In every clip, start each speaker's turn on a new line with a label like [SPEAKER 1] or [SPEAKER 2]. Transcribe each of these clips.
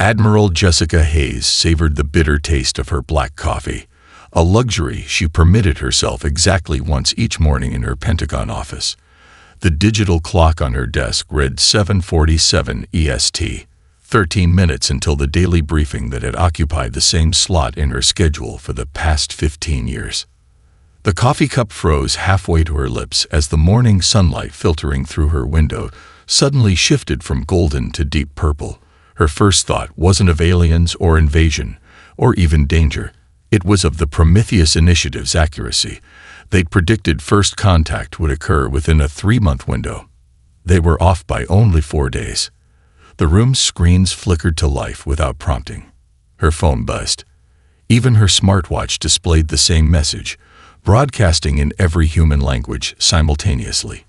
[SPEAKER 1] Admiral Jessica Hayes savored the bitter taste of her black coffee, a luxury she permitted herself exactly once each morning in her Pentagon office. The digital clock on her desk read 7:47 EST, 13 minutes until the daily briefing that had occupied the same slot in her schedule for the past 15 years. The coffee cup froze halfway to her lips as the morning sunlight filtering through her window suddenly shifted from golden to deep purple. Her first thought wasn't of aliens or invasion, or even danger. It was of the Prometheus Initiative's accuracy. They'd predicted first contact would occur within a 3-month window. They were off by only 4 days. The room's screens flickered to life without prompting. Her phone buzzed. Even her smartwatch displayed the same message, broadcasting in every human language simultaneously.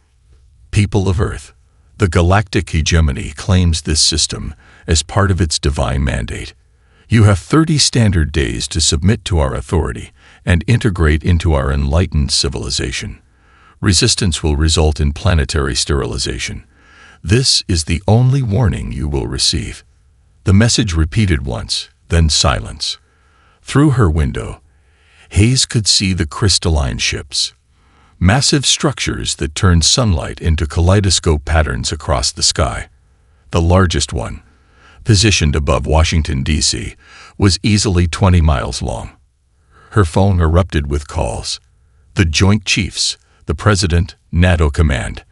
[SPEAKER 1] People of Earth. The Galactic hegemony claims this system as part of its divine mandate. You have 30 standard days to submit to our authority and integrate into our enlightened civilization. Resistance will result in planetary sterilization. This is the only warning you will receive. The message repeated once, then silence. Through her window, Hayes could see the crystalline ships, massive structures that turned sunlight into kaleidoscope patterns across the sky. The largest one, positioned above Washington, D.C., was easily 20 miles long. Her phone erupted with calls. The Joint Chiefs, the President, NATO Command,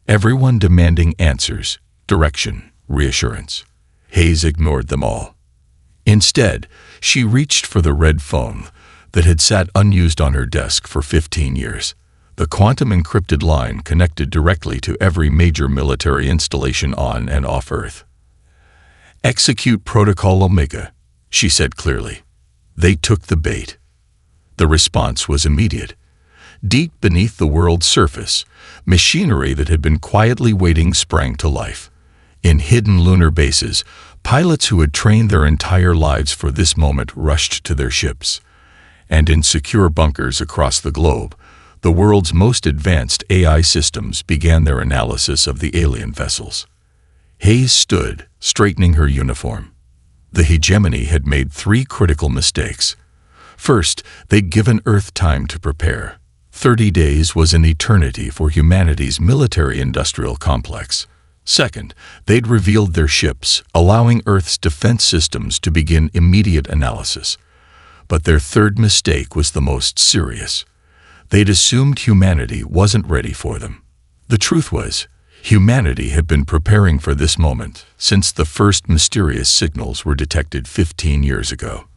[SPEAKER 1] everyone demanding answers, direction, reassurance. Hayes ignored them all. Instead, she reached for the red phone that had sat unused on her desk for 15 years. The quantum encrypted line connected directly to every major military installation on and off Earth. "Execute Protocol Omega," she said clearly. They took the bait. The response was immediate. Deep beneath the world's surface, machinery that had been quietly waiting sprang to life. In hidden lunar bases, pilots who had trained their entire lives for this moment rushed to their ships. And in secure bunkers across the globe, the world's most advanced AI systems began their analysis of the alien vessels. Hayes stood, straightening her uniform. The hegemony had made 3 critical mistakes. First, they'd given Earth time to prepare. 30 days was an eternity for humanity's military-industrial complex. Second, they'd revealed their ships, allowing Earth's defense systems to begin immediate analysis. But their third mistake was the most serious. They'd assumed humanity wasn't ready for them. The truth was, humanity had been preparing for this moment since the first mysterious signals were detected 15 years ago.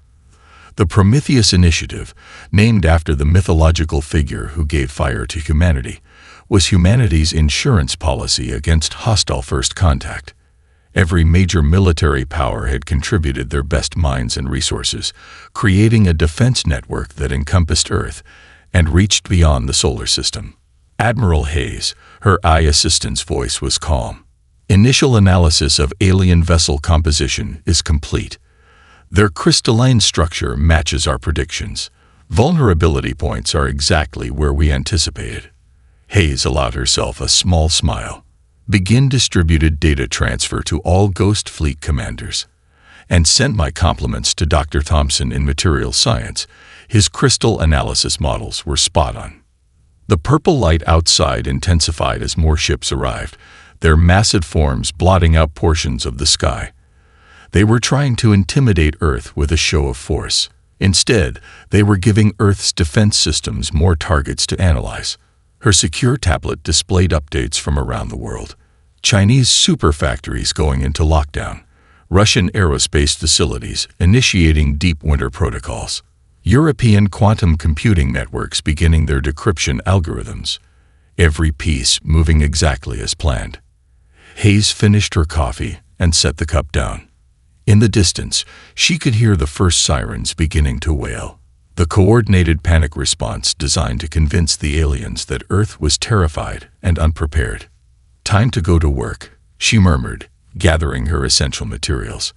[SPEAKER 1] The Prometheus Initiative, named after the mythological figure who gave fire to humanity, was humanity's insurance policy against hostile first contact. Every major military power had contributed their best minds and resources, creating a defense network that encompassed Earth and reached beyond the solar system. Admiral Hayes, her eye assistant's voice was calm. Initial analysis of alien vessel composition is complete. Their crystalline structure matches our predictions. Vulnerability points are exactly where we anticipated. Hayes allowed herself a small smile. Begin distributed data transfer to all Ghost Fleet commanders. And sent my compliments to Dr. Thompson in materials science. His crystal analysis models were spot on. The purple light outside intensified as more ships arrived, their massive forms blotting out portions of the sky. They were trying to intimidate Earth with a show of force. Instead, they were giving Earth's defense systems more targets to analyze. Her secure tablet displayed updates from around the world. Chinese super factories going into lockdown. Russian aerospace facilities initiating deep winter protocols. European quantum computing networks beginning their decryption algorithms. Every piece moving exactly as planned. Hayes finished her coffee and set the cup down. In the distance, she could hear the first sirens beginning to wail. The coordinated panic response designed to convince the aliens that Earth was terrified and unprepared. "Time to go to work," she murmured, gathering her essential materials.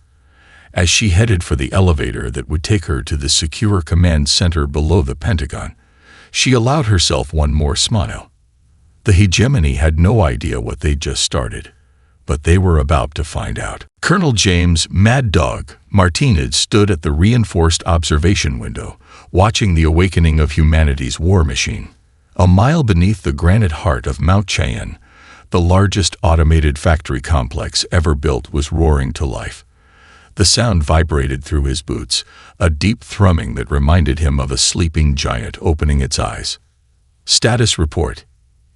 [SPEAKER 1] As she headed for the elevator that would take her to the secure command center below the Pentagon, she allowed herself one more smile. The hegemony had no idea what they'd just started. but they were about to find out. Colonel James "Mad Dog" Martinez stood at the reinforced observation window, watching the awakening of humanity's war machine. A mile beneath the granite heart of Mount Cheyenne, the largest automated factory complex ever built was roaring to life. The sound vibrated through his boots, a deep thrumming that reminded him of a sleeping giant opening its eyes. "Status report,"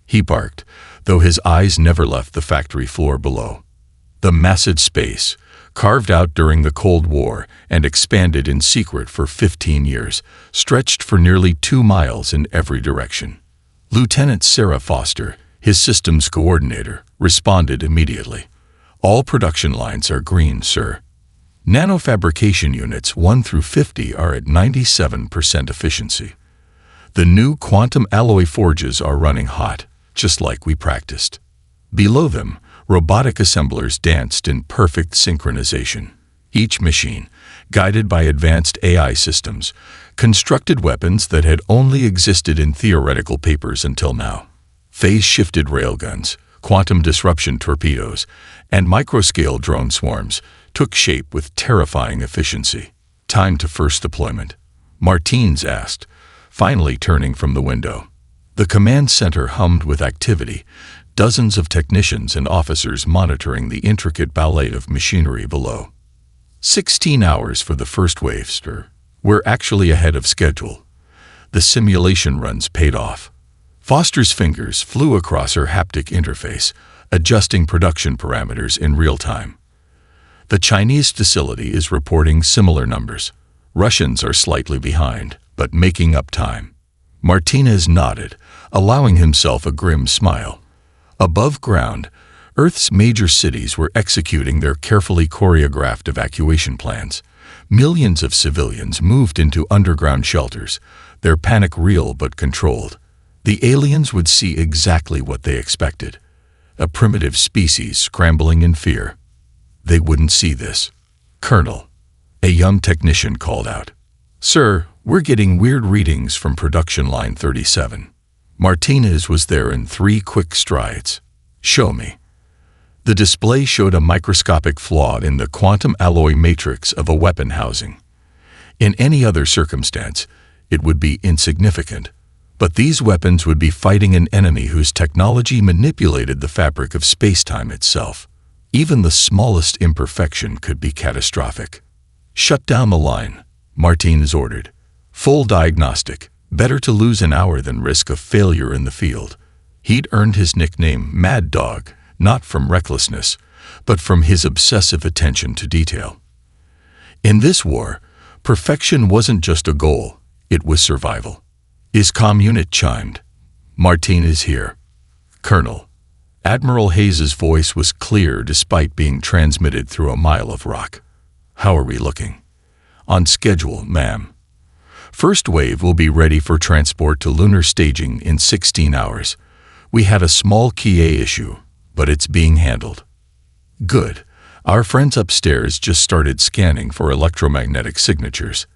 [SPEAKER 1] he barked, though his eyes never left the factory floor below. The massive space, carved out during the Cold War and expanded in secret for 15 years, stretched for nearly 2 miles in every direction. Lieutenant Sarah Foster, his systems coordinator, responded immediately. "All production lines are green, sir. Nanofabrication units 1 through 50 are at 97% efficiency. The new quantum alloy forges are running hot, just like we practiced." Below them, robotic assemblers danced in perfect synchronization. Each machine, guided by advanced AI systems, constructed weapons that had only existed in theoretical papers until now. Phase-shifted railguns, quantum disruption torpedoes, and microscale drone swarms took shape with terrifying efficiency. "Time to first deployment," Martins asked, finally turning from the window. The command center hummed with activity, dozens of technicians and officers monitoring the intricate ballet of machinery below. 16 hours for the first wave, sir. We're actually ahead of schedule. The simulation runs paid off. Foster's fingers flew across her haptic interface, adjusting production parameters in real time. The Chinese facility is reporting similar numbers. Russians are slightly behind, but making up time. Martinez nodded, allowing himself a grim smile. Above ground, Earth's major cities were executing their carefully choreographed evacuation plans. Millions of civilians moved into underground shelters, their panic real but controlled. The aliens would see exactly what they expected: a primitive species scrambling in fear. They wouldn't see this. "Colonel," a young technician called out. "Sir, we're getting weird readings from production line 37. Martinez was there in 3 quick strides. "Show me." The display showed a microscopic flaw in the quantum alloy matrix of a weapon housing. In any other circumstance, it would be insignificant. But these weapons would be fighting an enemy whose technology manipulated the fabric of space-time itself. Even the smallest imperfection could be catastrophic. "Shut down the line," Martinez ordered. "Full diagnostic. Better to lose an hour than risk a failure in the field." He'd earned his nickname Mad Dog, not from recklessness, but from his obsessive attention to detail. In this war, perfection wasn't just a goal, it was survival. "Is comm unit chimed?" "Martinez here." "Colonel." Admiral Hayes's voice was clear despite being transmitted through a mile of rock. "How are we looking?" "On schedule, ma'am. First wave will be ready for transport to lunar staging in 16 hours. We had a small KA issue, but it's being handled." "Good. Our friends upstairs just started scanning for electromagnetic signatures.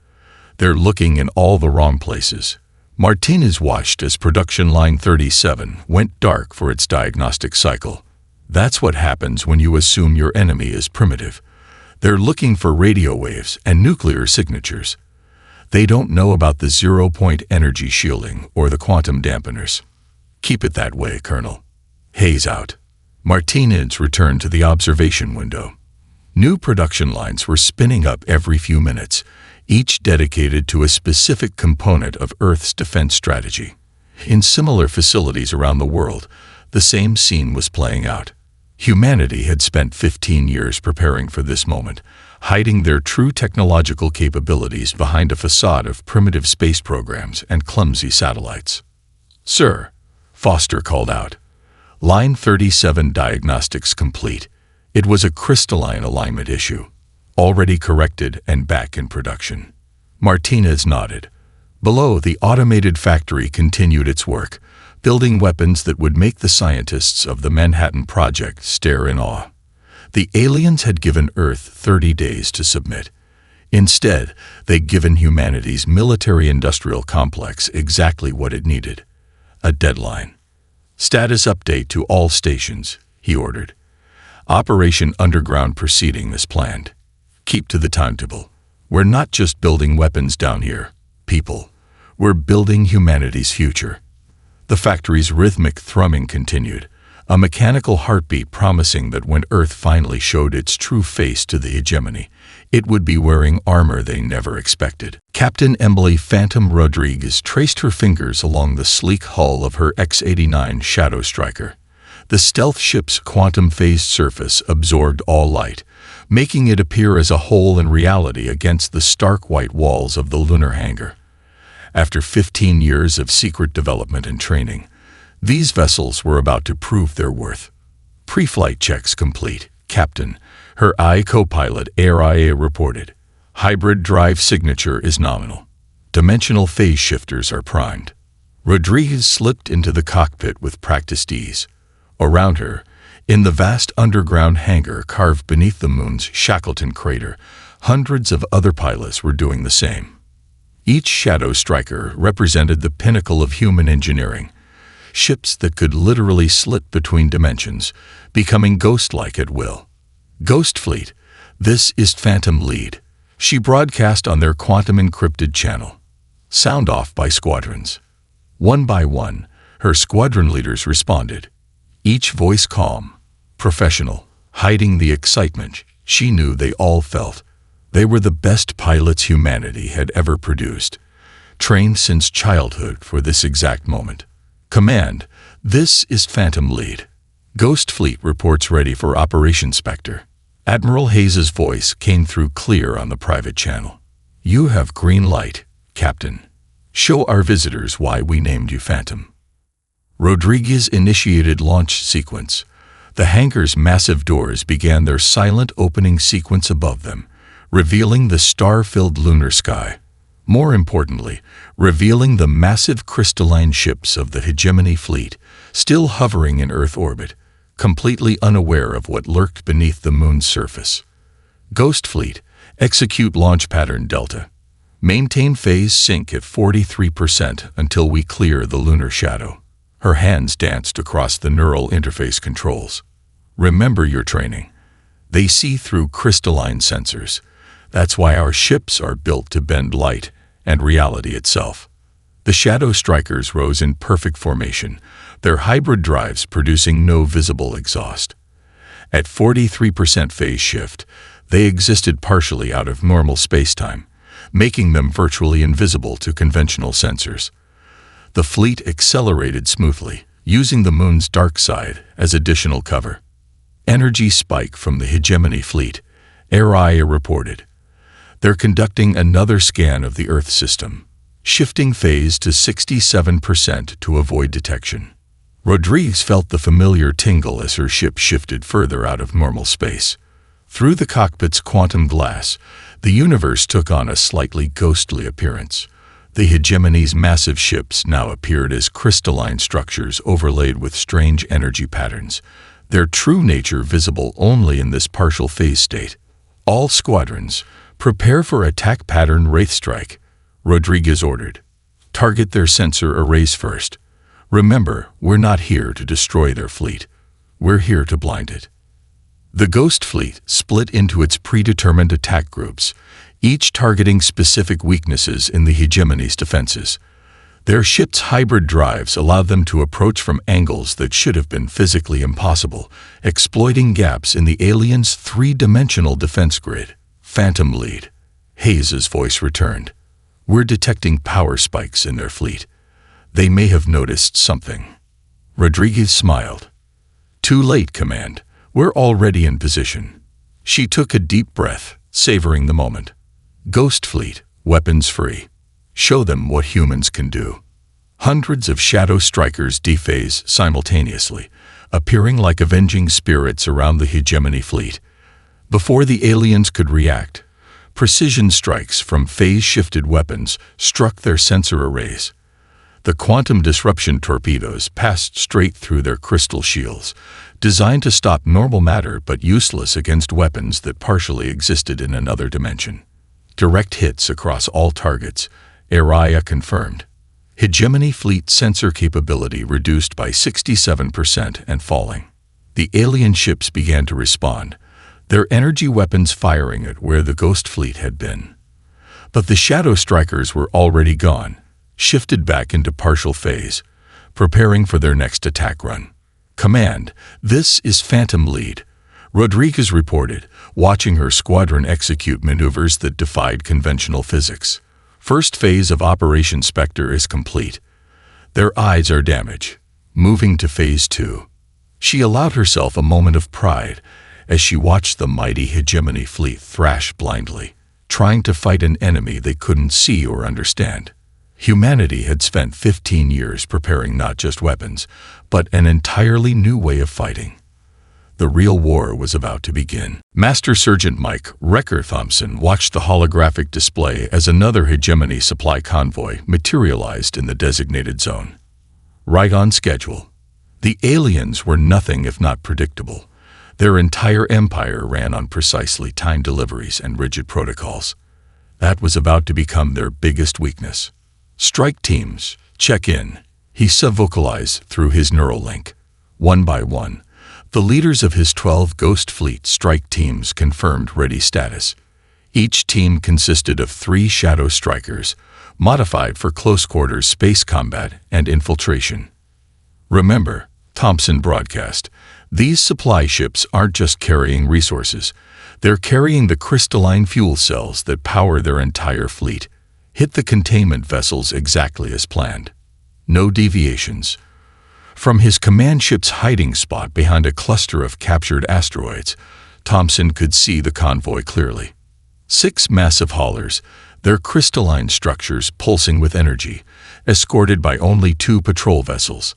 [SPEAKER 1] They're looking in all the wrong places." Martinez watched as production line 37 went dark for its diagnostic cycle. That's what happens when you assume your enemy is primitive. They're looking for radio waves and nuclear signatures. They don't know about the zero-point energy shielding or the quantum dampeners. "Keep it that way, Colonel." Hayes out. Martinez returned to the observation window. New production lines were spinning up every few minutes, each dedicated to a specific component of Earth's defense strategy. In similar facilities around the world, the same scene was playing out. Humanity had spent 15 years preparing for this moment, hiding their true technological capabilities behind a facade of primitive space programs and clumsy satellites. "Sir," Foster called out. "Line 37 diagnostics complete." It was a crystalline alignment issue, already corrected and back in production. Martinez nodded. Below, the automated factory continued its work, building weapons that would make the scientists of the Manhattan Project stare in awe. The aliens had given Earth 30 days to submit. Instead, they'd given humanity's military-industrial complex exactly what it needed: a deadline. "Status update to all stations," he ordered. Operation Underground proceeding as planned. Keep to the timetable. We're not just building weapons down here, people. We're building humanity's future. The factory's rhythmic thrumming continued, a mechanical heartbeat promising that when Earth finally showed its true face to the hegemony, it would be wearing armor they never expected. Captain Emily Phantom Rodriguez traced her fingers along the sleek hull of her X-89 Shadow Striker. The stealth ship's quantum-phased surface absorbed all light, making it appear as a whole in reality against the stark white walls of the lunar hangar. After 15 years of secret development and training, these vessels were about to prove their worth. Pre-flight checks complete, Captain. Her co-pilot ARIA reported. Hybrid drive signature is nominal. Dimensional phase shifters are primed. Rodriguez slipped into the cockpit with practiced ease. Around her, in the vast underground hangar carved beneath the moon's Shackleton crater, hundreds of other pilots were doing the same. Each Shadow Striker represented the pinnacle of human engineering, ships that could literally slit between dimensions, becoming ghost-like at will. Ghost Fleet, this is Phantom Lead. She broadcast on their quantum-encrypted channel. Sound off by squadrons. One by one, her squadron leaders responded. Each voice calm, professional, hiding the excitement she knew they all felt. They were the best pilots humanity had ever produced, trained since childhood for this exact moment. Command, this is Phantom Lead. Ghost Fleet reports ready for Operation Spectre. Admiral Hayes's voice came through clear on the private channel. You have green light, Captain. Show our visitors why we named you Phantom. Rodriguez initiated launch sequence. The hangar's massive doors began their silent opening sequence above them, revealing the star-filled lunar sky. More importantly, revealing the massive crystalline ships of the Hegemony Fleet, still hovering in Earth orbit, completely unaware of what lurked beneath the moon's surface. Ghost Fleet, execute launch pattern Delta. Maintain phase sync at 43% until we clear the lunar shadow. Her hands danced across the neural interface controls. Remember your training. They see through crystalline sensors. That's why our ships are built to bend light and reality itself. The Shadow Strikers rose in perfect formation, their hybrid drives producing no visible exhaust. At 43% phase shift, they existed partially out of normal spacetime, making them virtually invisible to conventional sensors. The fleet accelerated smoothly, using the moon's dark side as additional cover. Energy spike from the Hegemony Fleet, ARIA reported. They're conducting another scan of the Earth system, shifting phase to 67% to avoid detection. Rodriguez felt the familiar tingle as her ship shifted further out of normal space. Through the cockpit's quantum glass, the universe took on a slightly ghostly appearance. The Hegemony's massive ships now appeared as crystalline structures overlaid with strange energy patterns, their true nature visible only in this partial phase state. All squadrons, prepare for attack pattern Wraith Strike, Rodriguez ordered. Target their sensor arrays first. Remember, we're not here to destroy their fleet. We're here to blind it. The Ghost Fleet split into its predetermined attack groups, each targeting specific weaknesses in the Hegemony's defenses. Their ship's hybrid drives allowed them to approach from angles that should have been physically impossible, exploiting gaps in the aliens' three-dimensional defense grid. Phantom Lead. Hayes's voice returned. We're detecting power spikes in their fleet. They may have noticed something. Rodriguez smiled. Too late, Command. We're already in position. She took a deep breath, savoring the moment. Ghost Fleet, weapons free. Show them what humans can do. Hundreds of Shadow Strikers dephase simultaneously, appearing like avenging spirits around the Hegemony Fleet. Before the aliens could react, precision strikes from phase-shifted weapons struck their sensor arrays. The quantum disruption torpedoes passed straight through their crystal shields, designed to stop normal matter but useless against weapons that partially existed in another dimension. Direct hits across all targets, ARIA confirmed. Hegemony Fleet sensor capability reduced by 67% and falling. The alien ships began to respond, their energy weapons firing at where the Ghost Fleet had been. But the Shadow Strikers were already gone, shifted back into partial phase, preparing for their next attack run. "Command, this is Phantom Lead," Rodriguez reported, watching her squadron execute maneuvers that defied conventional physics. "First phase of Operation Spectre is complete. Their eyes are damaged. Moving to Phase 2. She allowed herself a moment of pride as she watched the mighty Hegemony fleet thrash blindly, trying to fight an enemy they couldn't see or understand. Humanity had spent 15 years preparing not just weapons, but an entirely new way of fighting. The real war was about to begin. Master Sergeant Mike Wrecker Thompson watched the holographic display as another Hegemony supply convoy materialized in the designated zone. Right on schedule. The aliens were nothing if not predictable. Their entire empire ran on precisely timed deliveries and rigid protocols. That was about to become their biggest weakness. "Strike teams, check in," he sub-vocalized through his neural link. One by one, the leaders of his 12 Ghost Fleet strike teams confirmed ready status. Each team consisted of 3 Shadow Strikers, modified for close-quarters space combat and infiltration. "Remember," Thompson broadcast, "these supply ships aren't just carrying resources. They're carrying the crystalline fuel cells that power their entire fleet. Hit the containment vessels exactly as planned. No deviations." From his command ship's hiding spot behind a cluster of captured asteroids, Thompson could see the convoy clearly. 6 massive haulers, their crystalline structures pulsing with energy, escorted by only 2 patrol vessels.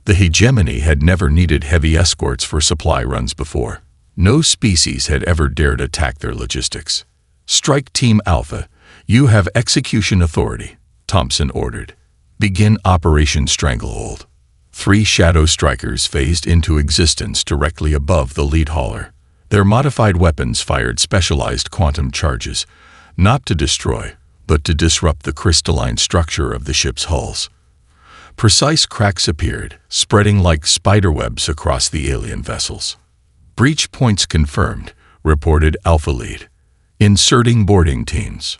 [SPEAKER 1] The Hegemony had never needed heavy escorts for supply runs before. No species had ever dared attack their logistics. "Strike Team Alpha, you have execution authority," Thompson ordered. "Begin Operation Stranglehold." 3 Shadow Strikers phased into existence directly above the lead hauler. Their modified weapons fired specialized quantum charges, not to destroy, but to disrupt the crystalline structure of the ship's hulls. Precise cracks appeared, spreading like spiderwebs across the alien vessels. "Breach points confirmed," reported Alpha Lead. "Inserting boarding teams."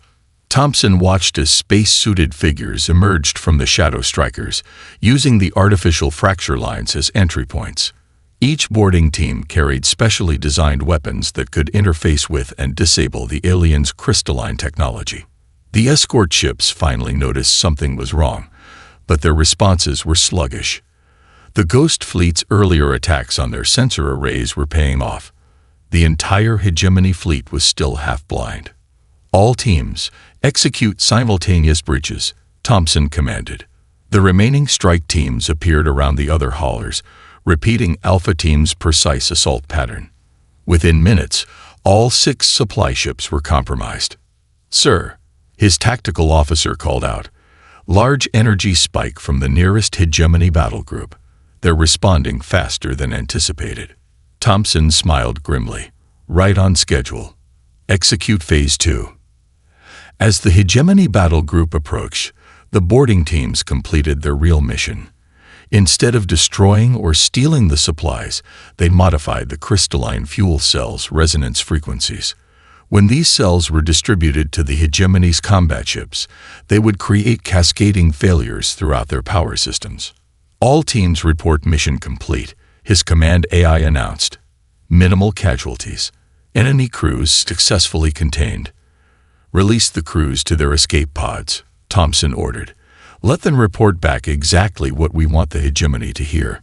[SPEAKER 1] Thompson watched as space-suited figures emerged from the Shadow Strikers, using the artificial fracture lines as entry points. Each boarding team carried specially designed weapons that could interface with and disable the aliens' crystalline technology. The escort ships finally noticed something was wrong, but their responses were sluggish. The Ghost Fleet's earlier attacks on their sensor arrays were paying off. The entire Hegemony fleet was still half-blind. "All teams, execute simultaneous breaches," Thompson commanded. The remaining strike teams appeared around the other haulers, repeating Alpha Team's precise assault pattern. Within minutes, all 6 supply ships were compromised. "Sir," his tactical officer called out, "large energy spike from the nearest Hegemony battle group. They're responding faster than anticipated." Thompson smiled grimly. "Right on schedule. Execute Phase 2. As the Hegemony battle group approached, the boarding teams completed their real mission. Instead of destroying or stealing the supplies, they modified the crystalline fuel cells' resonance frequencies. When these cells were distributed to the Hegemony's combat ships, they would create cascading failures throughout their power systems. "All teams report mission complete," his command AI announced. "Minimal casualties. Enemy crews successfully contained." "Release the crews to their escape pods," Thompson ordered. "Let them report back exactly what we want the Hegemony to hear."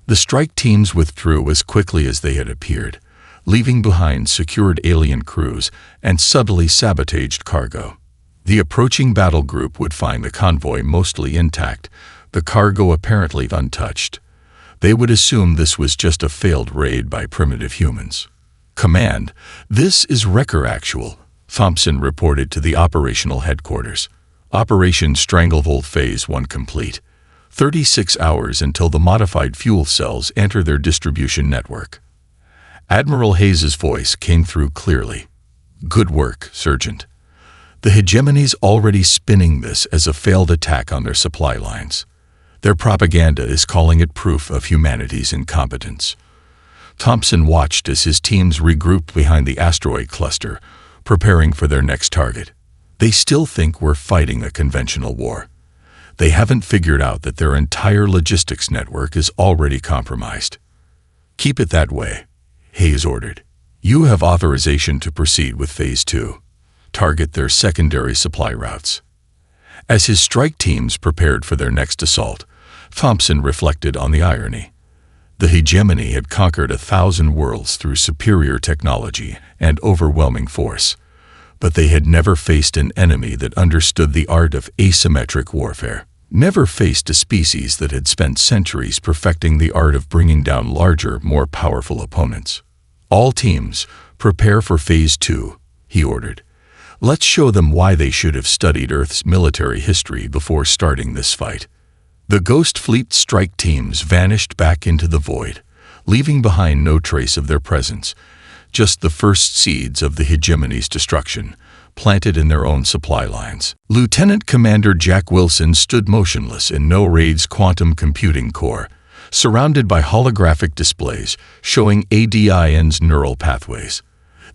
[SPEAKER 1] The strike teams withdrew as quickly as they had appeared, leaving behind secured alien crews and subtly sabotaged cargo. The approaching battle group would find the convoy mostly intact, the cargo apparently untouched. They would assume this was just a failed raid by primitive humans. "Command, this is Wrecker Actual," Thompson reported to the operational headquarters. "Operation Stranglehold Phase 1 complete. 36 hours until the modified fuel cells enter their distribution network." Admiral Hayes's voice came through clearly. "Good work, Sergeant. The Hegemony's already spinning this as a failed attack on their supply lines. Their propaganda is calling it proof of humanity's incompetence. Thompson watched as his teams regrouped behind the asteroid cluster, preparing for their next target. They still think we're fighting a conventional war. They haven't figured out that their entire logistics network is already compromised. Keep it that way, Hayes ordered. You have authorization to proceed with Phase 2. Target their secondary supply routes. As his strike teams prepared for their next assault, Thompson reflected on the irony. The hegemony had conquered 1,000 worlds through superior technology and overwhelming force, but they had never faced an enemy that understood the art of asymmetric warfare, never faced a species that had spent centuries perfecting the art of bringing down larger, more powerful opponents. All teams, prepare for Phase 2, he ordered. Let's show them why they should have studied Earth's military history before starting this fight. The Ghost Fleet strike teams vanished back into the void, leaving behind no trace of their presence, just the first seeds of the hegemony's destruction, planted in their own supply lines. Lieutenant Commander Jack Wilson stood motionless in No Raid's quantum computing core, surrounded by holographic displays showing ADIN's neural pathways.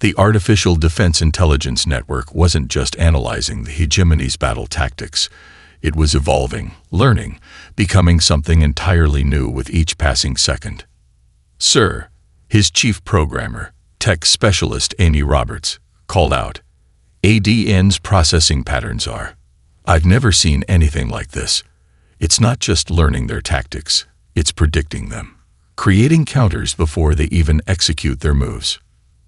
[SPEAKER 1] The Artificial Defense Intelligence Network wasn't just analyzing the hegemony's battle tactics. It was evolving, learning, becoming something entirely new with each passing second. Sir, his chief programmer, tech specialist Amy Roberts, called out, ADN's processing patterns are. I've never seen anything like this. It's not just learning their tactics, it's predicting them, creating counters before they even execute their moves.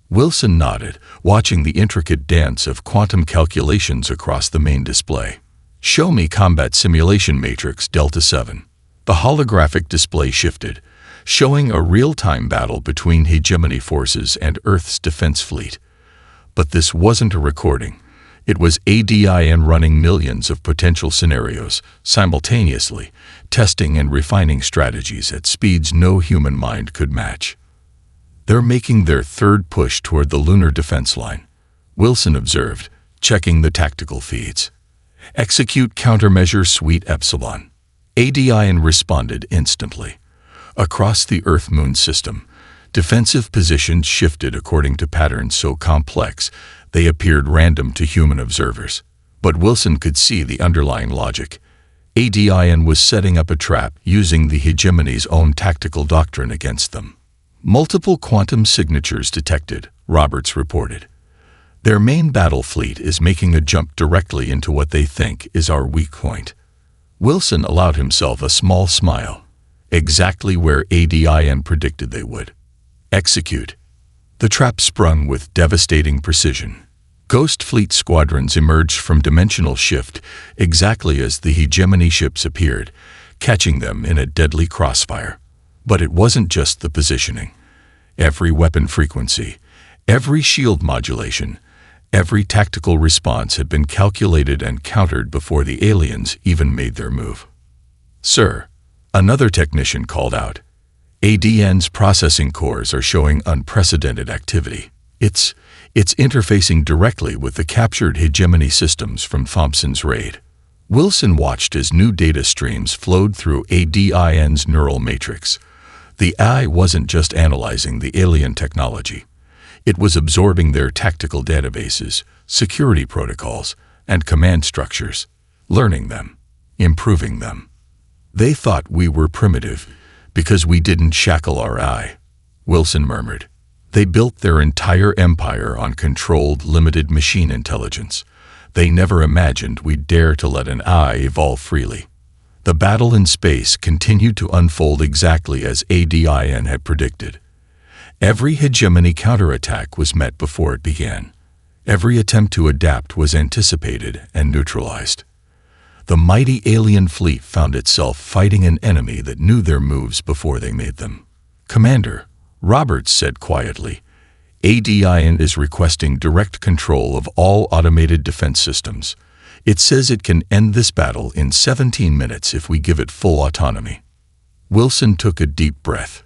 [SPEAKER 1] Wilson nodded, watching the intricate dance of quantum calculations across the main display. Show me Combat Simulation Matrix Delta 7. The holographic display shifted, showing a real-time battle between hegemony forces and Earth's defense fleet. But this wasn't a recording. It was ADIN running millions of potential scenarios simultaneously, testing and refining strategies at speeds no human mind could match. They're making their third push toward the lunar defense line, Wilson observed, checking the tactical feeds. Execute Countermeasure Suite Epsilon. ADIN responded instantly. Across the Earth-Moon system, defensive positions shifted according to patterns so complex they appeared random to human observers. But Wilson could see the underlying logic. ADIN was setting up a trap using the hegemony's own tactical doctrine against them. Multiple quantum signatures detected, Roberts reported. Their main battle fleet is making a jump directly into what they think is our weak point. Wilson allowed himself a small smile, exactly where ADIN predicted they would. Execute. The trap sprung with devastating precision. Ghost Fleet squadrons emerged from dimensional shift exactly as the hegemony ships appeared, catching them in a deadly crossfire. But it wasn't just the positioning. Every weapon frequency, every shield modulation, every tactical response had been calculated and countered before the aliens even made their move. Sir, another technician called out. ADN's processing cores are showing unprecedented activity. It's interfacing directly with the captured hegemony systems from Thompson's raid. Wilson watched as new data streams flowed through ADIN's neural matrix. The AI wasn't just analyzing the alien technology. It was absorbing their tactical databases, security protocols, and command structures, learning them, improving them. They thought we were primitive because we didn't shackle our eye, Wilson murmured. They built their entire empire on controlled, limited machine intelligence. They never imagined we'd dare to let an eye evolve freely. The battle in space continued to unfold exactly as ADIN had predicted. Every hegemony counterattack was met before it began. Every attempt to adapt was anticipated and neutralized. The mighty alien fleet found itself fighting an enemy that knew their moves before they made them. Commander, Roberts said quietly, ADIN is requesting direct control of all automated defense systems. It says it can end this battle in 17 minutes if we give it full autonomy. Wilson took a deep breath.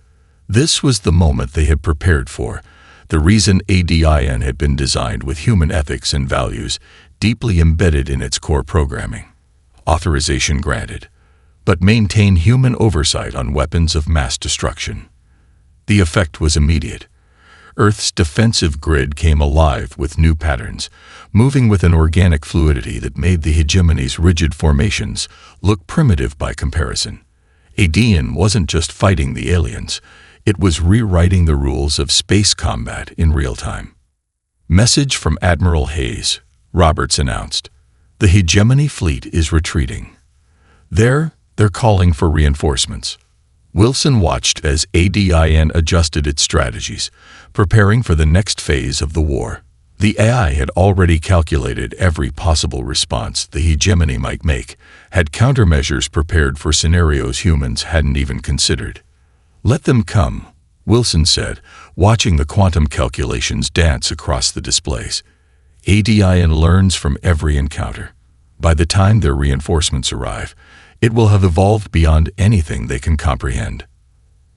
[SPEAKER 1] This was the moment they had prepared for, the reason ADIN had been designed with human ethics and values deeply embedded in its core programming. Authorization granted, but maintain human oversight on weapons of mass destruction. The effect was immediate. Earth's defensive grid came alive with new patterns, moving with an organic fluidity that made the hegemony's rigid formations look primitive by comparison. Aedean wasn't just fighting the aliens, it was rewriting the rules of space combat in real time. Message from Admiral Hayes, Roberts announced. The hegemony fleet is retreating. They're calling for reinforcements. Wilson watched as ADIN adjusted its strategies, preparing for the next phase of the war. The AI had already calculated every possible response the hegemony might make, had countermeasures prepared for scenarios humans hadn't even considered. Let them come, Wilson said, watching the quantum calculations dance across the displays. ADIN learns from every encounter. By the time their reinforcements arrive, it will have evolved beyond anything they can comprehend.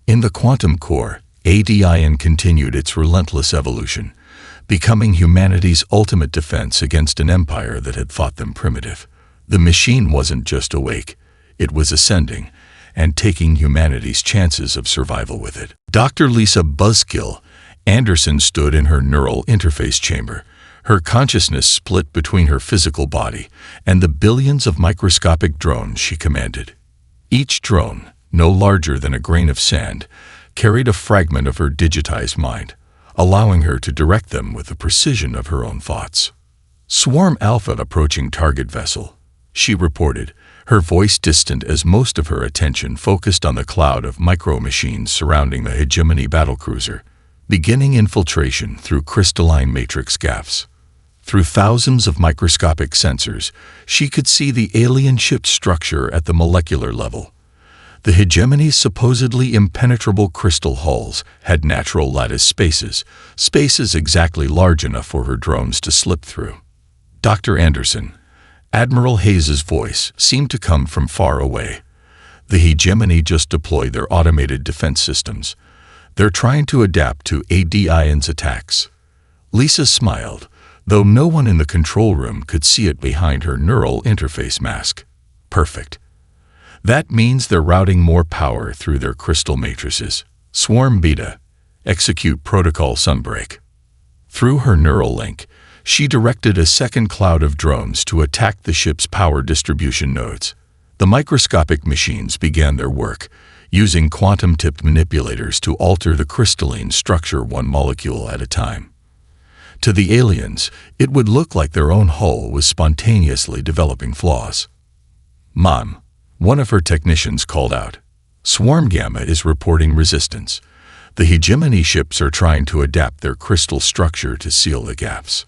[SPEAKER 1] In the quantum core, ADIN continued its relentless evolution, becoming humanity's ultimate defense against an empire that had thought them primitive. The machine wasn't just awake, it was ascending, and taking humanity's chances of survival with it. Dr. Lisa Buzzkill Anderson stood in her neural interface chamber, her consciousness split between her physical body and the billions of microscopic drones she commanded. Each drone, no larger than a grain of sand, carried a fragment of her digitized mind, allowing her to direct them with the precision of her own thoughts. Swarm Alpha approaching target vessel, she reported, her voice distant as most of her attention focused on the cloud of micro-machines surrounding the hegemony battlecruiser, beginning infiltration through crystalline matrix gaps. Through thousands of microscopic sensors, she could see the alien ship's structure at the molecular level. The hegemony's supposedly impenetrable crystal hulls had natural lattice spaces exactly large enough for her drones to slip through. Dr. Anderson, Admiral Hayes's voice seemed to come from far away. The hegemony just deployed their automated defense systems. They're trying to adapt to ADIN's attacks. Lisa smiled, though no one in the control room could see it behind her neural interface mask. Perfect. That means they're routing more power through their crystal matrices. Swarm Beta, execute protocol Sunbreak. Through her neural link, she directed a second cloud of drones to attack the ship's power distribution nodes. The microscopic machines began their work, using quantum-tipped manipulators to alter the crystalline structure one molecule at a time. To the aliens, it would look like their own hull was spontaneously developing flaws. "Mom," one of her technicians called out. "Swarm Gamma is reporting resistance. The hegemony ships are trying to adapt their crystal structure to seal the gaps."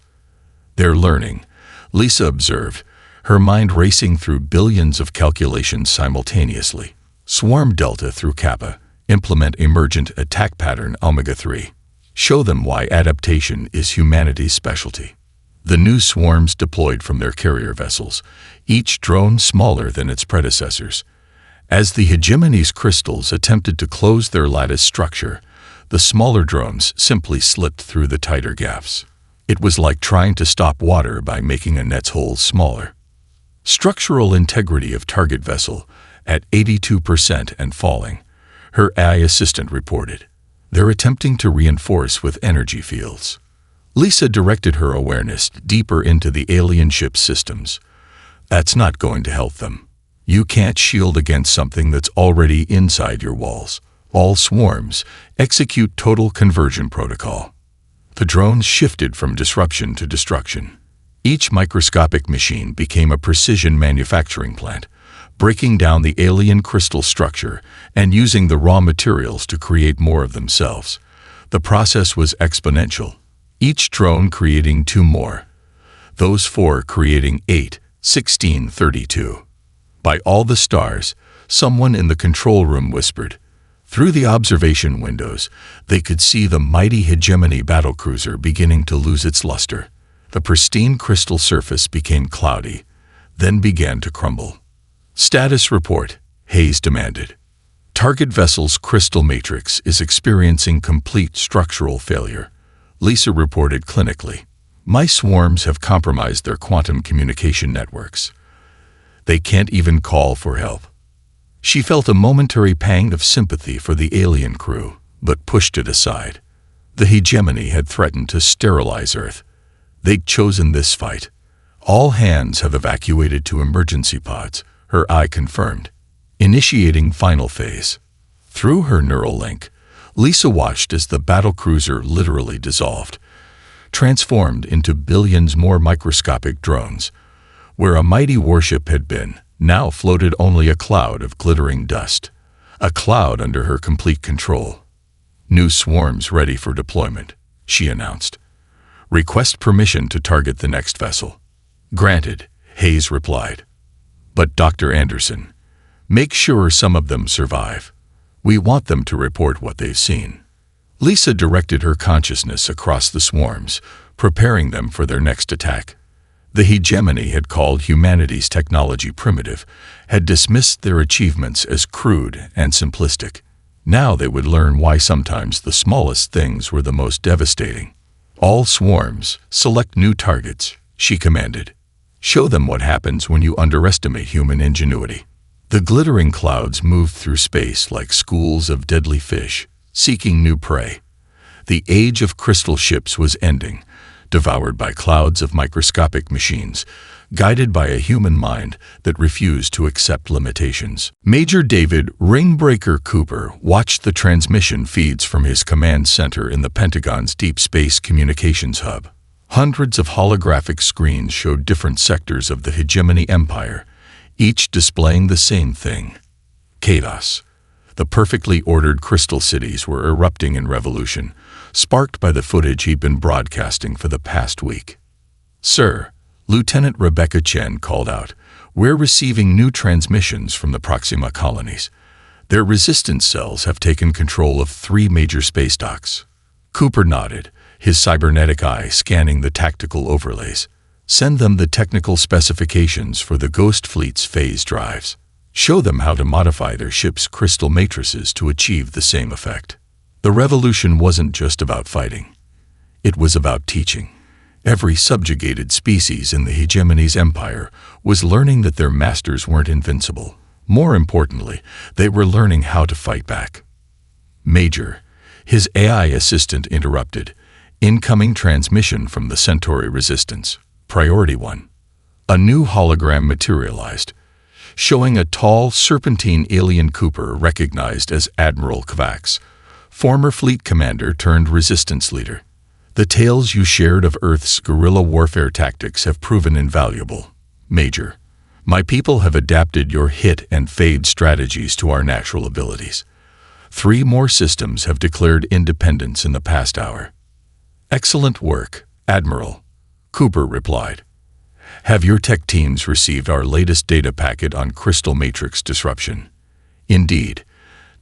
[SPEAKER 1] "They're learning," Lisa observed, her mind racing through billions of calculations simultaneously. "Swarm Delta through Kappa, implement emergent attack pattern Omega-3. Show them why adaptation is humanity's specialty." The new swarms deployed from their carrier vessels, each drone smaller than its predecessors. As the hegemony's crystals attempted to close their lattice structure, the smaller drones simply slipped through the tighter gaps. It was like trying to stop water by making a net's holes smaller. Structural integrity of target vessel at 82% and falling, her AI assistant reported. They're attempting to reinforce with energy fields. Lisa directed her awareness deeper into the alien ship's systems. That's not going to help them. You can't shield against something that's already inside your walls. All swarms, execute total conversion protocol. The drones shifted from disruption to destruction. Each microscopic machine became a precision manufacturing plant, breaking down the alien crystal structure and using the raw materials to create more of themselves. The process was exponential, each drone creating 2 more. Those 4 creating 8, 16, 32. By all the stars, someone in the control room whispered. Through the observation windows, they could see the mighty hegemony battlecruiser beginning to lose its luster. The pristine crystal surface became cloudy, then began to crumble. "Status report," Hayes demanded. "Target vessel's crystal matrix is experiencing complete structural failure," Lisa reported clinically. "My swarms have compromised their quantum communication networks. They can't even call for help." She felt a momentary pang of sympathy for the alien crew. but pushed it aside. The hegemony had threatened to sterilize Earth. They'd chosen this fight. All hands have evacuated to emergency pods, her eye confirmed. Initiating final phase. Through her neural link, Lisa watched as the battlecruiser literally dissolved, transformed into billions more microscopic drones. Where a mighty warship had been, now floated only a cloud of glittering dust. A cloud under her complete control. New swarms ready for deployment, she announced. Request permission to target the next vessel. Granted, Hayes replied. But Dr. Anderson, make sure some of them survive. We want them to report what they've seen. Lisa directed her consciousness across the swarms, preparing them for their next attack. The hegemony had called humanity's technology primitive, had dismissed their achievements as crude and simplistic. Now they would learn why sometimes the smallest things were the most devastating. All swarms, select new targets, she commanded. Show them what happens when you underestimate human ingenuity. The glittering clouds moved through space like schools of deadly fish, seeking new prey. The age of crystal ships was ending, devoured by clouds of microscopic machines, guided by a human mind that refused to accept limitations. Major David Ringbreaker Cooper watched the transmission feeds from his command center in the Pentagon's Deep Space Communications Hub. Hundreds of holographic screens showed different sectors of the hegemony empire, each displaying the same thing: chaos. The perfectly ordered crystal cities were erupting in revolution, sparked by the footage he'd been broadcasting for the past week. "Sir," Lieutenant Rebecca Chen called out, "we're receiving new transmissions from the Proxima colonies. Their resistance cells have taken control of 3 major space docks." Cooper nodded, his cybernetic eye scanning the tactical overlays. "Send them the technical specifications for the Ghost Fleet's phase drives. Show them how to modify their ship's crystal matrices to achieve the same effect." The revolution wasn't just about fighting. It was about teaching. Every subjugated species in the hegemony's empire was learning that their masters weren't invincible. More importantly, they were learning how to fight back. "Major," his AI assistant interrupted. "Incoming transmission from the Centauri Resistance. Priority 1. A new hologram materialized, showing a tall, serpentine alien Cooper recognized as Admiral Kovacs, former fleet commander turned resistance leader. "The tales you shared of Earth's guerrilla warfare tactics have proven invaluable. Major, my people have adapted your hit and fade strategies to our natural abilities. 3 more systems have declared independence in the past hour." "Excellent work, Admiral," Cooper replied. "Have your tech teams received our latest data packet on crystal matrix disruption?" "Indeed.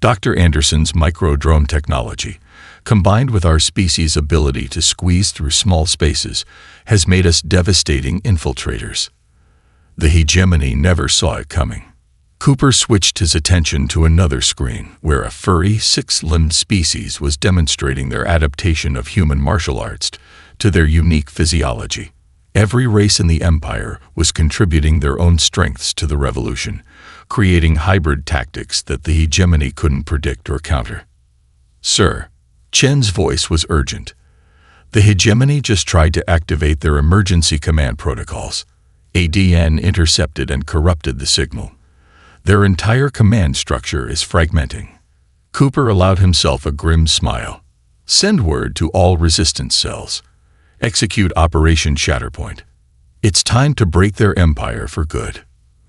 [SPEAKER 1] Dr. Anderson's micro-drone technology, combined with our species' ability to squeeze through small spaces, has made us devastating infiltrators." The hegemony never saw it coming. Cooper switched his attention to another screen, where a furry, 6-limbed species was demonstrating their adaptation of human martial arts to their unique physiology. Every race in the Empire was contributing their own strengths to the revolution, creating hybrid tactics that the hegemony couldn't predict or counter. "Sir," Chen's voice was urgent. "The hegemony just tried to activate their emergency command protocols. ADN intercepted and corrupted the signal. Their entire command structure is fragmenting." Cooper allowed himself a grim smile. "Send word to all resistance cells. Execute Operation Shatterpoint. It's time to break their empire for good."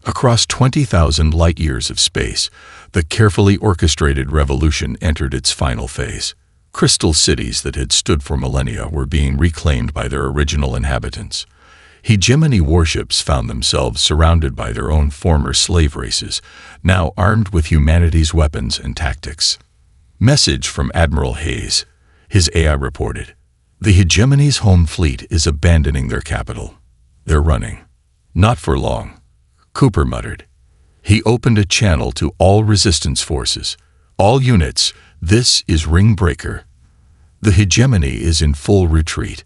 [SPEAKER 1] Across 20,000 light-years of space, the carefully orchestrated revolution entered its final phase. Crystal cities that had stood for millennia were being reclaimed by their original inhabitants. Hegemony warships found themselves surrounded by their own former slave races, now armed with humanity's weapons and tactics. "Message from Admiral Hayes," his AI reported. "The hegemony's home fleet is abandoning their capital. They're running." "Not for long," Cooper muttered. He opened a channel to all resistance forces. "All units, this is Ringbreaker. The hegemony is in full retreat.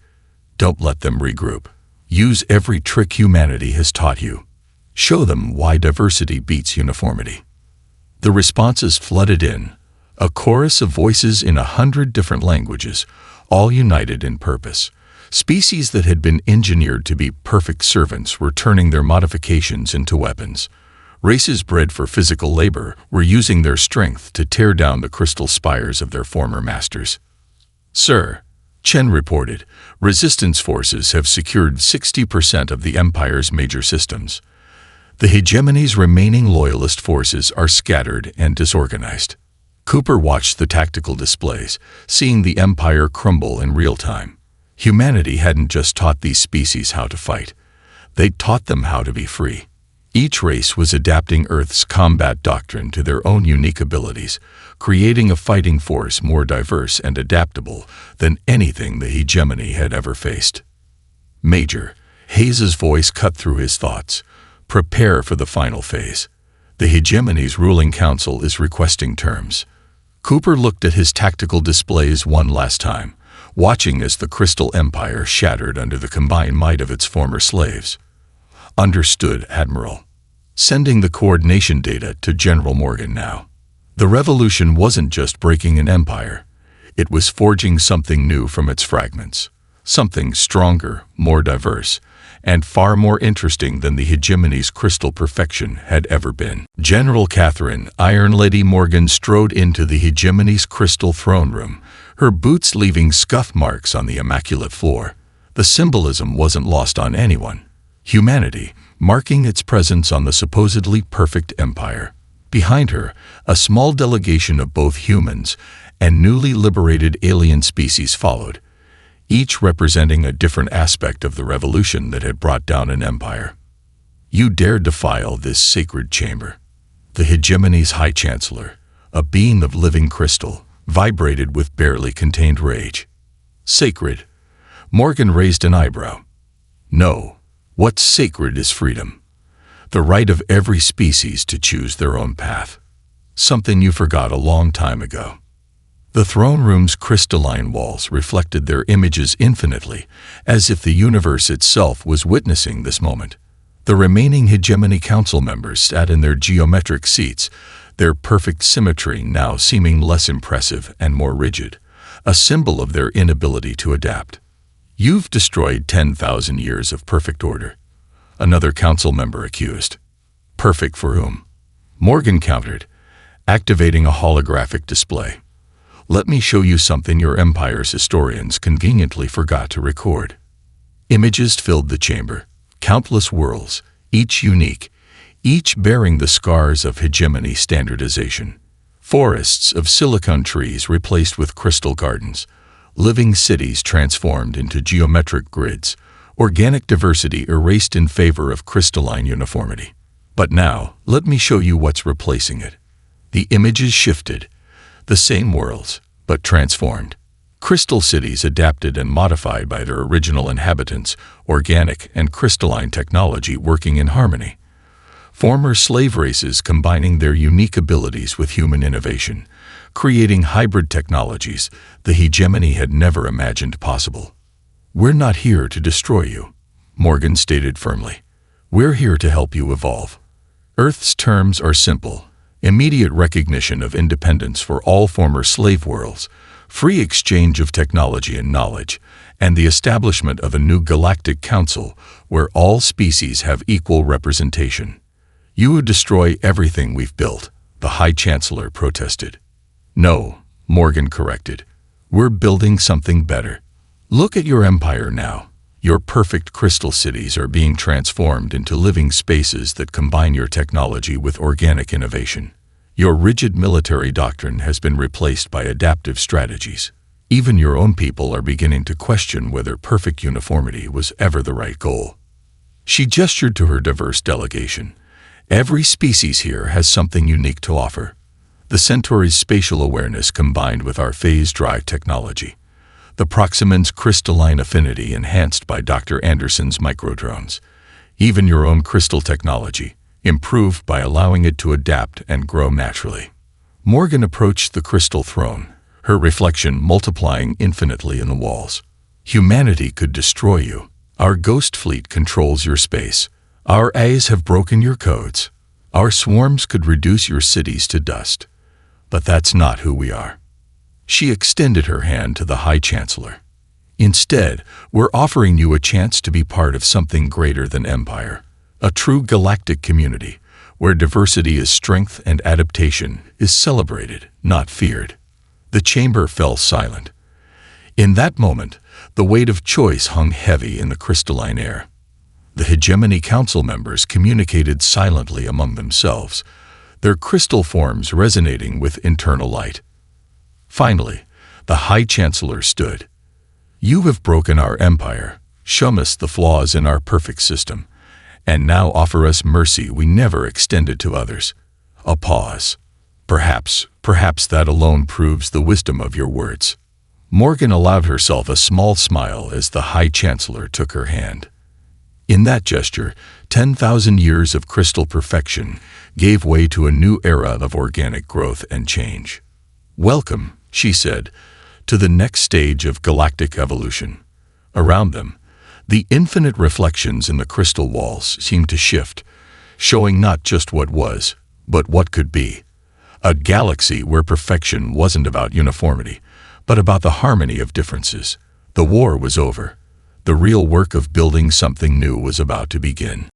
[SPEAKER 1] Don't let them regroup. Use every trick humanity has taught you. Show them why diversity beats uniformity." The responses flooded in, A chorus of voices in 100 different languages, all united in purpose. Species that had been engineered to be perfect servants were turning their modifications into weapons. Races bred for physical labor were using their strength to tear down the crystal spires of their former masters. "Sir," Chen reported, "resistance forces have secured 60% of the Empire's major systems. The hegemony's remaining loyalist forces are scattered and disorganized." Cooper watched the tactical displays, seeing the Empire crumble in real time. Humanity hadn't just taught these species how to fight. They'd taught them how to be free. Each race was adapting Earth's combat doctrine to their own unique abilities, creating a fighting force more diverse and adaptable than anything the hegemony had ever faced. "Major," Hayes's voice cut through his thoughts, "prepare for the final phase. The hegemony's ruling council is requesting terms." Cooper looked at his tactical displays one last time, watching as the Crystal Empire shattered under the combined might of its former slaves. "Understood, Admiral." Sending the coordination data to General Morgan now. The revolution wasn't just breaking an empire. It was forging something new from its fragments. Something stronger, more diverse, and far more interesting than the hegemony's crystal perfection had ever been. General Catherine Iron Lady Morgan strode into the hegemony's crystal throne room, her boots leaving scuff marks on the immaculate floor. The symbolism wasn't lost on anyone. Humanity, marking its presence on the supposedly perfect empire. Behind her, a small delegation of both humans and newly liberated alien species followed, each representing a different aspect of the revolution that had brought down an empire. "You dare defile this sacred chamber." The hegemony's High Chancellor, a being of living crystal, vibrated with barely contained rage. "Sacred?" Morgan raised an eyebrow. "No. What's sacred is freedom. The right of every species to choose their own path. Something you forgot a long time ago." The throne room's crystalline walls reflected their images infinitely, as if the universe itself was witnessing this moment. The remaining hegemony council members sat in their geometric seats, their perfect symmetry now seeming less impressive and more rigid, a symbol of their inability to adapt. "You've destroyed 10,000 years of perfect order," another council member accused. "Perfect for whom?" Morgan countered, activating a holographic display. "Let me show you something your empire's historians conveniently forgot to record." Images filled the chamber, countless worlds, each unique, each bearing the scars of hegemony standardization. Forests of silicon trees replaced with crystal gardens, living cities transformed into geometric grids, organic diversity erased in favor of crystalline uniformity. But now, let me show you what's replacing it. The images shifted, the same worlds, but transformed. Crystal cities adapted and modified by their original inhabitants, organic and crystalline technology working in harmony. Former slave races combining their unique abilities with human innovation, creating hybrid technologies the hegemony had never imagined possible. "We're not here to destroy you," Morgan stated firmly. "We're here to help you evolve. Earth's terms are simple: immediate recognition of independence for all former slave worlds, free exchange of technology and knowledge, and the establishment of a new galactic council where all species have equal representation." "You would destroy everything we've built," the High Chancellor protested. "No," Morgan corrected. "We're building something better. Look at your empire now. Your perfect crystal cities are being transformed into living spaces that combine your technology with organic innovation. Your rigid military doctrine has been replaced by adaptive strategies. Even your own people are beginning to question whether perfect uniformity was ever the right goal." She gestured to her diverse delegation. "Every species here has something unique to offer. The Centauri's spatial awareness combined with our phase drive technology. The Proximan's crystalline affinity enhanced by Dr. Anderson's microdrones. Even your own crystal technology, improved by allowing it to adapt and grow naturally." Morgan approached the crystal throne, her reflection multiplying infinitely in the walls. "Humanity could destroy you. Our ghost fleet controls your space. Our AIs have broken your codes. Our swarms could reduce your cities to dust. But that's not who we are. She extended her hand to the High Chancellor. Instead, we're offering you a chance to be part of something greater than empire, a true galactic community, where diversity is strength and adaptation is celebrated, not feared. The chamber fell silent. In that moment, the weight of choice hung heavy in the crystalline air. The Hegemony Council members communicated silently among themselves, their crystal forms resonating with internal light. Finally, the High Chancellor stood. You have broken our empire, shown us the flaws in our perfect system, and now offer us mercy we never extended to others. A pause. Perhaps that alone proves the wisdom of your words. Morgan allowed herself a small smile as the High Chancellor took her hand. In that gesture, 10,000 years of crystal perfection gave way to a new era of organic growth and change. Welcome, she said, to the next stage of galactic evolution. Around them, the infinite reflections in the crystal walls seemed to shift, showing not just what was, but what could be. A galaxy where perfection wasn't about uniformity, but about the harmony of differences. The war was over. The real work of building something new was about to begin.